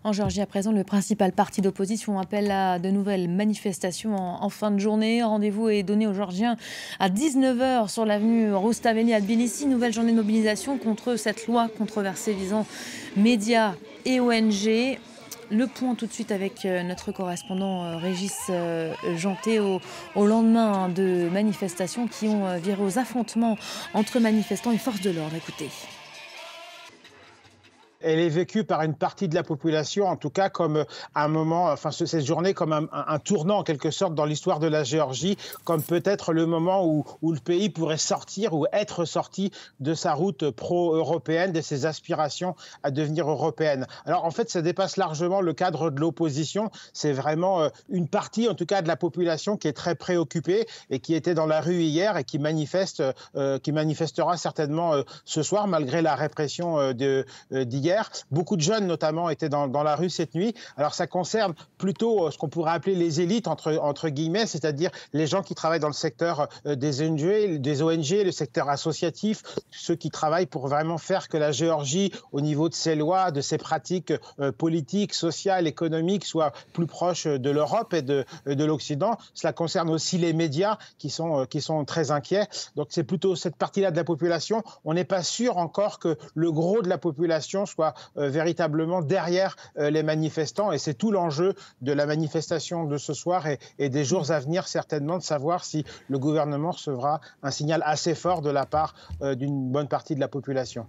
En Géorgie, à présent, le principal parti d'opposition appelle à de nouvelles manifestations en fin de journée. Rendez-vous est donné aux Géorgiens à 19 heures sur l'avenue Roustaveli à Tbilissi. Nouvelle journée de mobilisation contre cette loi controversée visant médias et ONG. Le point tout de suite avec notre correspondant Régis Janté au lendemain de manifestations qui ont viré aux affrontements entre manifestants et forces de l'ordre. Écoutez. Elle est vécue par une partie de la population, en tout cas, comme un moment, enfin, cette journée comme un tournant, en quelque sorte, dans l'histoire de la Géorgie, comme peut-être le moment où le pays pourrait sortir ou être sorti de sa route pro-européenne, de ses aspirations à devenir européenne. Alors, en fait, ça dépasse largement le cadre de l'opposition. C'est vraiment une partie, en tout cas, de la population qui est très préoccupée et qui était dans la rue hier et qui manifestera certainement ce soir, malgré la répression d'hier. Beaucoup de jeunes, notamment, étaient dans la rue cette nuit. Alors, ça concerne plutôt ce qu'on pourrait appeler les élites, entre guillemets, c'est-à-dire les gens qui travaillent dans le secteur des ONG, le secteur associatif, ceux qui travaillent pour vraiment faire que la Géorgie, au niveau de ses lois, de ses pratiques politiques, sociales, économiques, soit plus proche de l'Europe et de l'Occident. Cela concerne aussi les médias qui sont très inquiets. Donc, c'est plutôt cette partie-là de la population. On n'est pas sûr encore que le gros de la population soit véritablement derrière les manifestants. Et c'est tout l'enjeu de la manifestation de ce soir et des jours à venir, certainement, de savoir si le gouvernement recevra un signal assez fort de la part d'une bonne partie de la population.